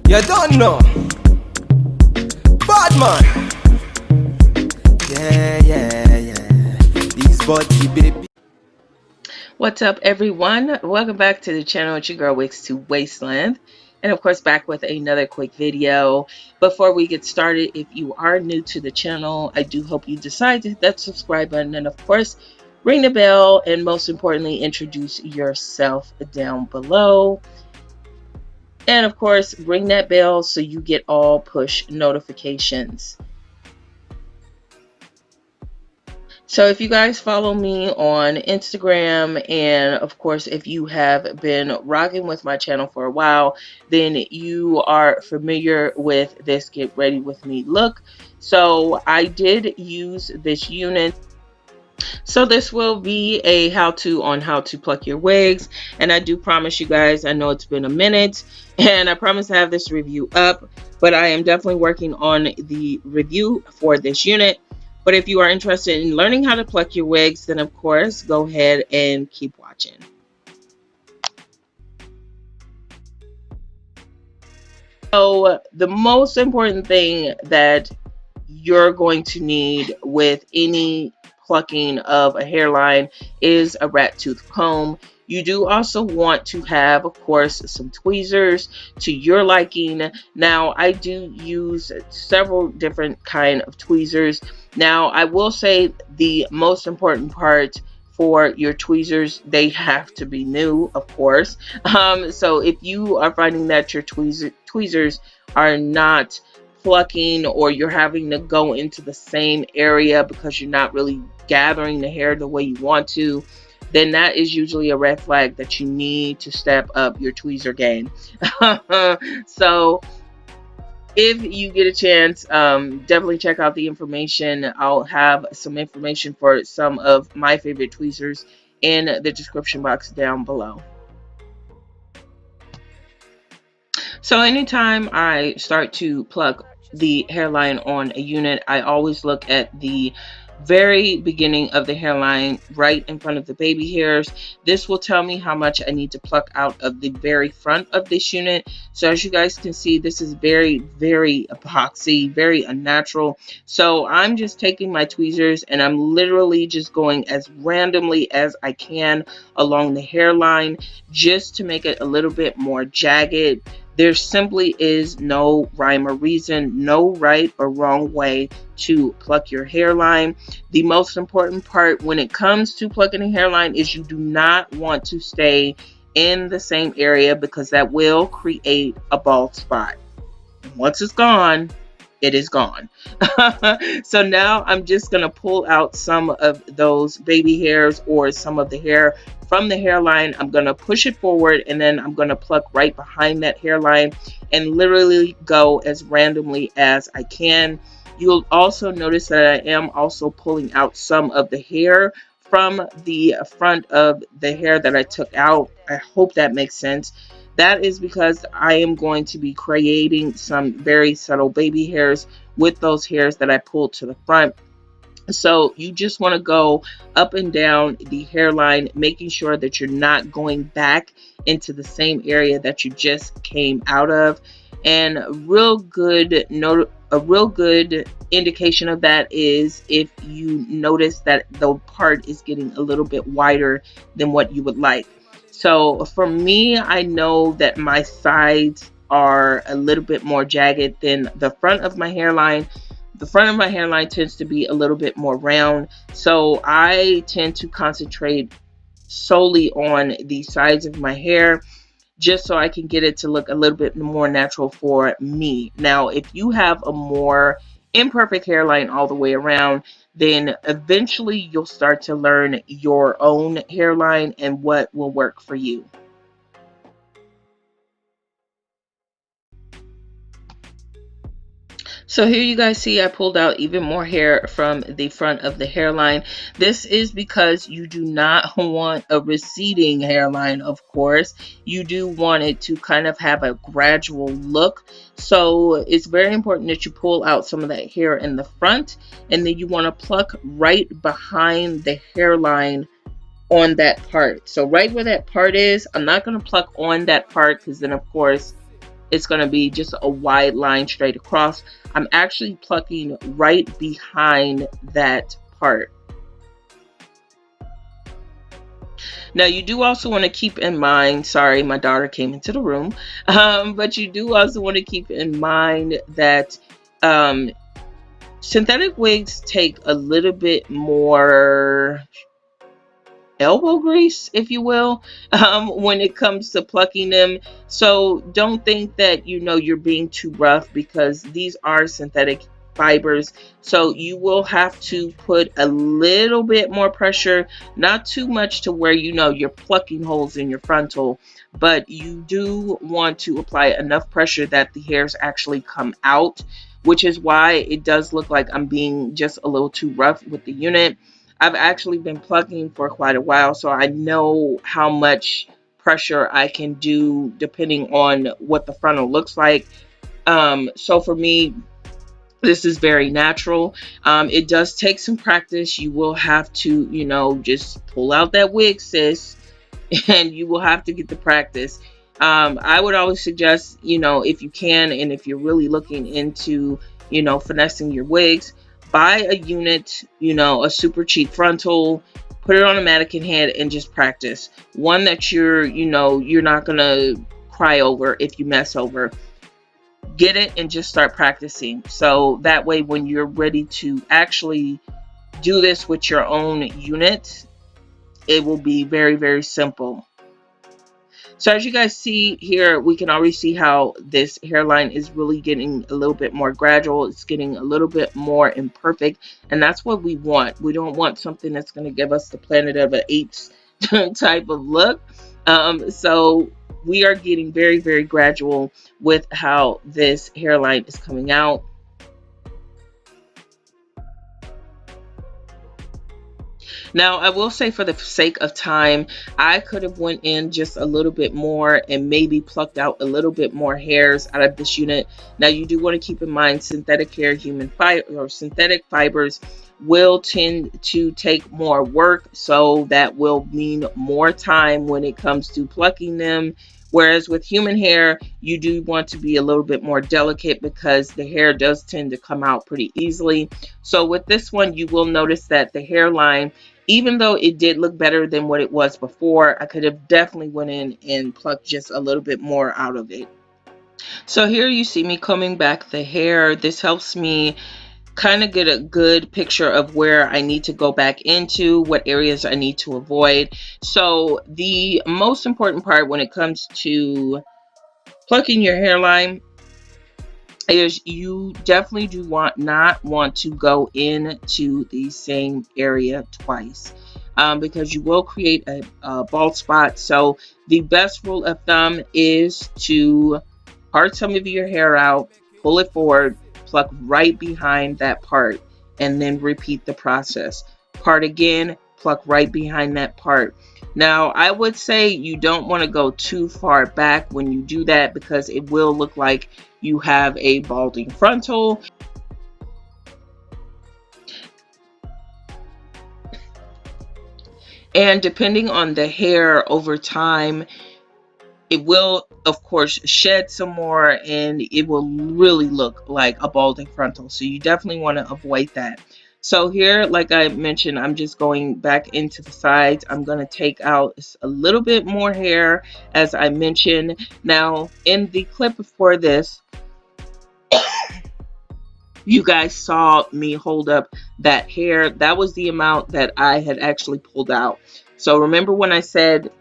You don't know. Bad man. Yeah. These body baby. What's up, everyone? Welcome back to the channel. It's your girl Wigs2WaistLength, and of course back with another quick video. Before we get started, if you are new to the channel, I do hope you decide to hit that subscribe button, and of course ring the bell, and most importantly introduce yourself down below. And of course ring that bell so you get all push notifications. So if you guys follow me on Instagram, and of course if you have been rocking with my channel for a while, then you are familiar with this get ready with me look. So I did use this unit. So this will be a how-to on how to pluck your wigs, and I do promise you guys, I know it's been a minute and I promise to have this review up, but I am definitely working on the review for this unit. But if you are interested in learning how to pluck your wigs, then of course go ahead and keep watching. So the most important thing that you're going to need with any plucking of a hairline is a rat tooth comb. You do also want to have, of course, some tweezers to your liking. Now, I do use several different kind of tweezers. Now, I will say the most important part for your tweezers, they have to be new, of course. So if you are finding that your tweezers are not plucking, or you're having to go into the same area because you're not really gathering the hair the way you want to, then that is usually a red flag that you need to step up your tweezer game. So if you get a chance, definitely check out the information. I'll have some information for some of my favorite tweezers in the description box down below. So anytime I start to pluck the hairline on a unit, I always look at the very beginning of the hairline right in front of the baby hairs. This will tell me how much I need to pluck out of the very front of this unit. So as you guys can see, this is very epoxy, very unnatural. So I'm just taking my tweezers and I'm literally just going as randomly as I can along the hairline, just to make it a little bit more jagged. There simply is no rhyme or reason, no right or wrong way to pluck your hairline. The most important part when it comes to plucking a hairline is you do not want to stay in the same area, because that will create a bald spot. Once it's gone, it is gone. So now I'm just going to pull out some of those baby hairs or some of the hair from the hairline. I'm going to push it forward, and then I'm going to pluck right behind that hairline and literally go as randomly as I can. You'll also notice that I am also pulling out some of the hair from the front of the hair that I took out. I hope that makes sense. That is because I am going to be creating some very subtle baby hairs with those hairs that I pulled to the front. So you just want to go up and down the hairline, making sure that you're not going back into the same area that you just came out of. And a real good indication of that is if you notice that the part is getting a little bit wider than what you would like. So for me, I know that my sides are a little bit more jagged than the front of my hairline. The front of my hairline tends to be a little bit more round, so I tend to concentrate solely on the sides of my hair, just so I can get it to look a little bit more natural for me. Now, if you have a more imperfect hairline all the way around, then eventually you'll start to learn your own hairline and what will work for you. So here you guys see I pulled out even more hair from the front of the hairline. This is because you do not want a receding hairline, of course. You do want it to kind of have a gradual look. So it's very important that you pull out some of that hair in the front, and then you want to pluck right behind the hairline on that part. So right where that part is, I'm not going to pluck on that part, because then of course it's going to be just a wide line straight across. I'm actually plucking right behind that part. Now, you do also want to keep in mind, sorry, my daughter came into the room, but you do also want to keep in mind that synthetic wigs take a little bit more elbow grease, if you will, when it comes to plucking them. So don't think that, you know, you're being too rough, because these are synthetic fibers. So you will have to put a little bit more pressure, not too much to where, you know, you're plucking holes in your frontal, but you do want to apply enough pressure that the hairs actually come out, which is why it does look like I'm being just a little too rough with the unit. I've actually been plucking for quite a while, so I know how much pressure I can do depending on what the frontal looks like. So for me, this is very natural. It does take some practice. You will have to, you know, just pull out that wig, sis, and you will have to get the practice. I would always suggest, you know, if you can, and if you're really looking into, you know, finessing your wigs, buy a unit, you know, a super cheap frontal, put it on a mannequin head, and just practice. One that you're, you know, you're not gonna cry over if you mess over. Get it and just start practicing. So that way, when you're ready to actually do this with your own unit, it will be very, very simple. So as you guys see here, we can already see how this hairline is really getting a little bit more gradual. It's getting a little bit more imperfect, and that's what we want. We don't want something that's going to give us the Planet of the Apes type of look. So we are getting very, very gradual with how this hairline is coming out. Now, I will say, for the sake of time, I could have went in just a little bit more and maybe plucked out a little bit more hairs out of this unit. Now, you do want to keep in mind, synthetic hair, human fiber, or synthetic fibers will tend to take more work, so that will mean more time when it comes to plucking them. Whereas with human hair, you do want to be a little bit more delicate, because the hair does tend to come out pretty easily. So with this one, you will notice that the hairline, even though it did look better than what it was before, I could have definitely went in and plucked just a little bit more out of it. So here you see me combing back the hair. This helps me kind of get a good picture of where I need to go back into, what areas I need to avoid. So the most important part when it comes to plucking your hairline is you definitely do not want to go into the same area twice, because you will create a bald spot. So the best rule of thumb is to part some of your hair out, pull it forward, pluck right behind that part, and then repeat the process. Part again, pluck right behind that part. Now, I would say you don't want to go too far back when you do that, because it will look like you have a balding frontal. And depending on the hair over time, it will, of course, shed some more, and it will really look like a balding frontal. So you definitely want to avoid that. So here, like I mentioned, I'm just going back into the sides. I'm going to take out a little bit more hair, as I mentioned. Now, in the clip before this, you guys saw me hold up that hair. That was the amount that I had actually pulled out. So remember when I said,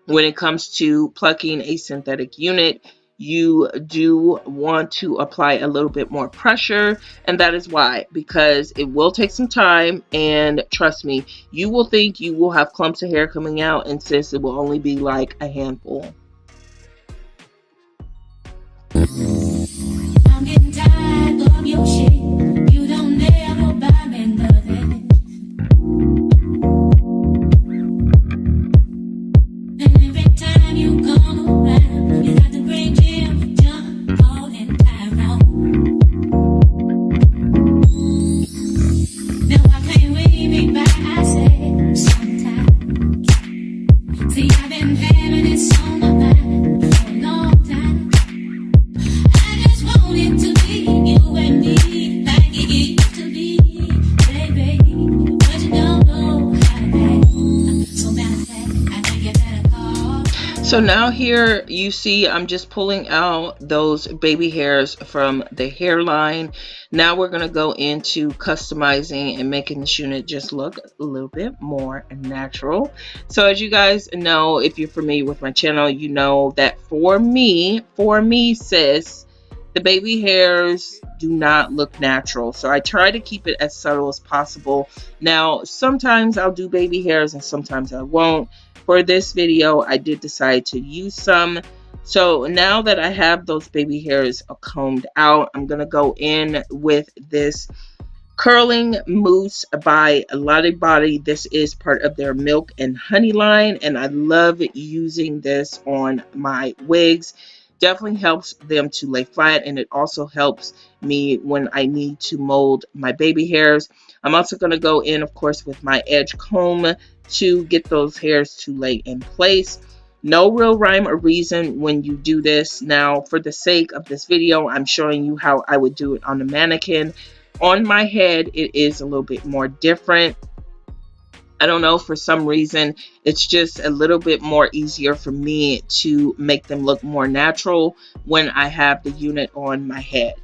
when it comes to plucking a synthetic unit, you do want to apply a little bit more pressure, and that is why, because it will take some time, and trust me, you will think you will have clumps of hair coming out, and sis, it will only be like a handful. I'm getting tired of your shit. You don't ever buy me nothing. And every time you come around, you got to bring Jim, John, Paul, and Tyrone. Now I can't wait me by myself sometimes. See, I've been having this on my mind for a long time. So now here you see I'm just pulling out those baby hairs from the hairline. Now we're going to go into customizing and making this unit just look a little bit more natural. So as you guys know, if you're familiar with my channel, you know that for me sis, the baby hairs do not look natural. So I try to keep it as subtle as possible. Now, sometimes I'll do baby hairs and sometimes I won't. For this video, I did decide to use some. So now that I have those baby hairs combed out, I'm going to go in with this curling mousse by La-Tweeze. This is part of their milk and honey line, and I love using this on my wigs. Definitely helps them to lay flat, and it also helps me when I need to mold my baby hairs. I'm also going to go in, of course, with my edge comb to get those hairs to lay in place. No real rhyme or reason when you do this. Now, for the sake of this video, I'm showing you how I would do it on the mannequin. On my head, it is a little bit more different. I don't know, for some reason, it's just a little bit more easier for me to make them look more natural when I have the unit on my head.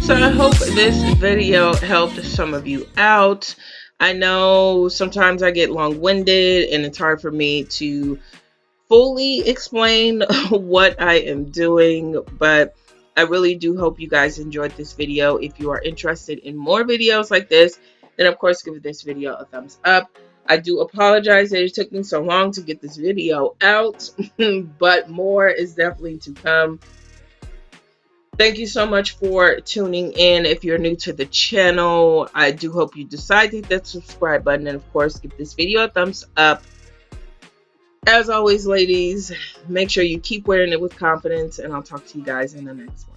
So I hope this video helped some of you out. I know sometimes I get long-winded and it's hard for me to fully explain what I am doing, but I really do hope you guys enjoyed this video. If you are interested in more videos like this, then of course give this video a thumbs up. I do apologize that it took me so long to get this video out, but more is definitely to come. Thank you so much for tuning in. If you're new to the channel, I do hope you decide to hit that subscribe button, and of course give this video a thumbs up. As always, ladies, make sure you keep wearing it with confidence, and I'll talk to you guys in the next one.